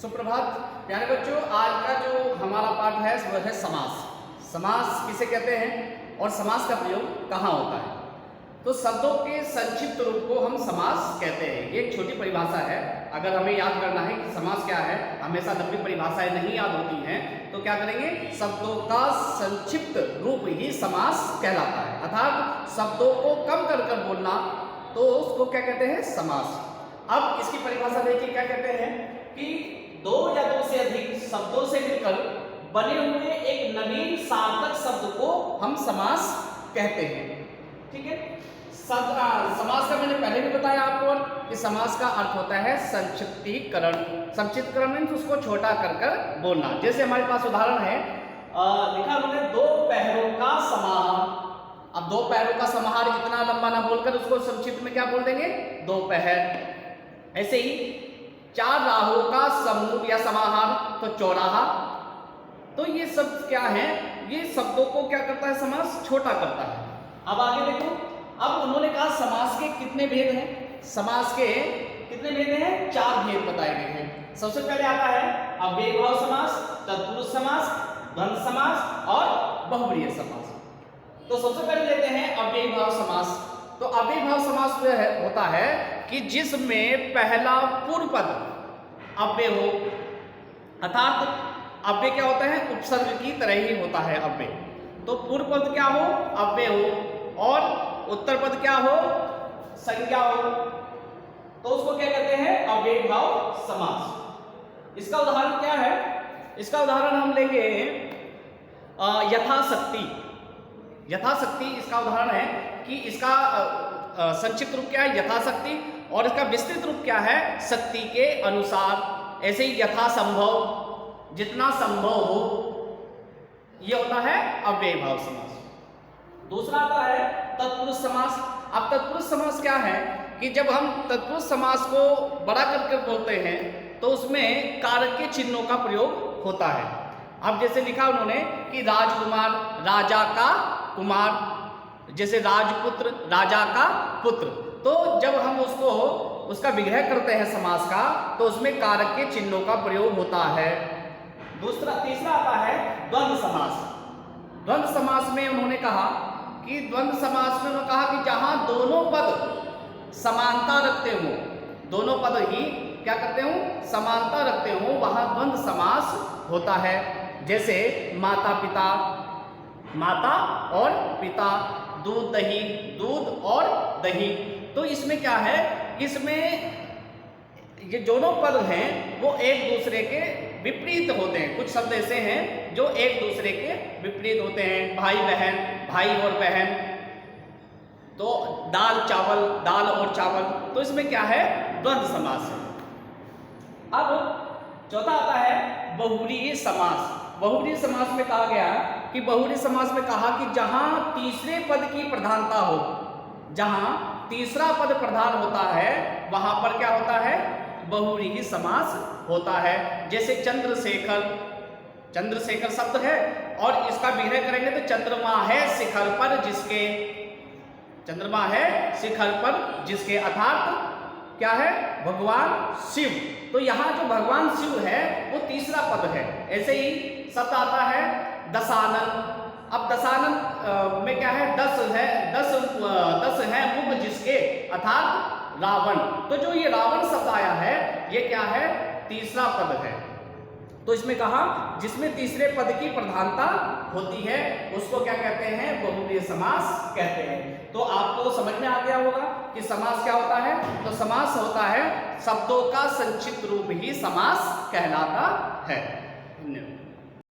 सुप्रभात प्यारे बच्चों, आज का जो हमारा पाठ है वह है समास। समास किसे कहते हैं और समास का प्रयोग कहाँ होता है। तो शब्दों के संक्षिप्त रूप को हम समास कहते हैं। ये एक छोटी परिभाषा है। अगर हमें याद करना है कि समास क्या है, हमेशा लंबी परिभाषाएं नहीं याद होती हैं, तो क्या करेंगे, शब्दों का संक्षिप्त रूप ही समास कहलाता है। अर्थात शब्दों को कम कर कर बोलना, तो उसको क्या कहते हैं, समास। अब इसकी परिभाषा देखिए, क्या कहते हैं कि दो या दो से अधिक शब्दों से मिलकर बने हुए एक नवीन सार्थक शब्द को हम समास कहते हैं। ठीक है, समास का मैंने पहले भी बताया आपको कि समास का अर्थ होता है संक्षिप्तीकरण। संक्षिप्तीकरण मीन्स उसको छोटा कर कर बोलना। जैसे हमारे पास उदाहरण है, लिखा उन्होंने दो पहरों का समाहार। अब दो पहरों का समाहार इतना लंबा ना बोलकर उसको संक्षिप्त में क्या बोल देंगे, दो पहर। ऐसे ही चार राहों का समूह या समाहार, तो चौराहा। तो ये सब क्या है, ये शब्दों को क्या करता है, समास छोटा करता है। अब आगे देखो, अब उन्होंने कहा समास के कितने भेद हैं। समास के कितने भेद हैं, चार भेद बताए गए हैं। सबसे पहले आता है अव्ययीभाव समास, तत्पुरुष समास, द्वंद्व समास और बहुब्रीहि समास। तो सबसे पहले लेते हैं अव्ययीभाव समास। तो अव्ययीभाव समास वह होता है कि जिसमें पहला पूर्व पद अव्यय हो। अर्थात अव्यय क्या होता है, उपसर्ग की तरह ही होता है अव्यय। तो पूर्व पद क्या हो, अव्यय हो, और उत्तर पद क्या हो, संज्ञा हो, तो उसको क्या कहते हैं, अव्ययीभाव समास। इसका उदाहरण क्या है, इसका उदाहरण हम लेंगे यथाशक्ति। यथाशक्ति इसका उदाहरण है कि इसका संक्षिप्त रूप क्या है, यथाशक्ति, और इसका विस्तृत रूप क्या है, शक्ति के अनुसार। ऐसे ही यथासंभव, जितना संभव हो, यह होता है अव्ययीभाव समास। दूसरा आता है तत्पुरुष समास। अब तत्पुरुष समास क्या है कि जब हम तत्पुरुष समास को बड़ा करके बोलते हैं तो उसमें कारक के चिन्हों का प्रयोग होता है। अब जैसे लिखा उन्होंने कि राजकुमार, राजा का कुमार, जैसे राजपुत्र, राजा का पुत्र। तो जब हम उसका विग्रह करते हैं समास का, तो उसमें कारक के चिन्हों का प्रयोग होता है। तीसरा आता है द्वंद्व समास। द्वंद्व समास में उन्होंने कहा कि द्वंद्व समास में उन्होंने कहा कि जहां दोनों पद समानता रखते हो, दोनों पद ही क्या करते हो, समानता रखते हो, वहां द्वंद्व समास होता है। जैसे माता पिता, माता और पिता, दूध दही, दूध और दही। तो इसमें क्या है, इसमें ये दोनों पद हैं वो एक दूसरे के विपरीत होते हैं। कुछ शब्द ऐसे हैं जो एक दूसरे के विपरीत होते हैं, भाई बहन, भाई और बहन। तो दाल चावल, दाल और चावल। तो इसमें क्या है, द्वंद्व समास है। अब चौथा आता है बहुब्रीहि समास। बहुब्रीहि समास में कहा गया कि बहुब्रीहि समास में कहा कि जहां तीसरे पद की प्रधानता हो, जहां तीसरा पद प्रधान होता है, वहां पर क्या होता है, बहुब्रीहि समास होता है। जैसे चंद्रशेखर, चंद्रशेखर शब्द है और इसका विग्रह करेंगे तो चंद्रमा है शिखर पर जिसके, चंद्रमा है शिखर पर जिसके, अर्थात क्या है, भगवान शिव। तो यहाँ जो भगवान शिव है वो तीसरा पद है। ऐसे ही शब्द आता है दशानन। अब दशानन में क्या है, दस है मुख जिसके, अर्थात रावण। तो जो ये रावण शब्द आया है, ये क्या है, तीसरा पद है। तो इसमें कहा जिसमें तीसरे पद की प्रधानता होती है उसको क्या कहते हैं, बहुब्रीहि समास कहते हैं। तो आपको समझ में आ गया होगा कि समास क्या होता है। तो समास होता है शब्दों का संक्षिप्त रूप ही समास कहलाता है। धन्यवाद।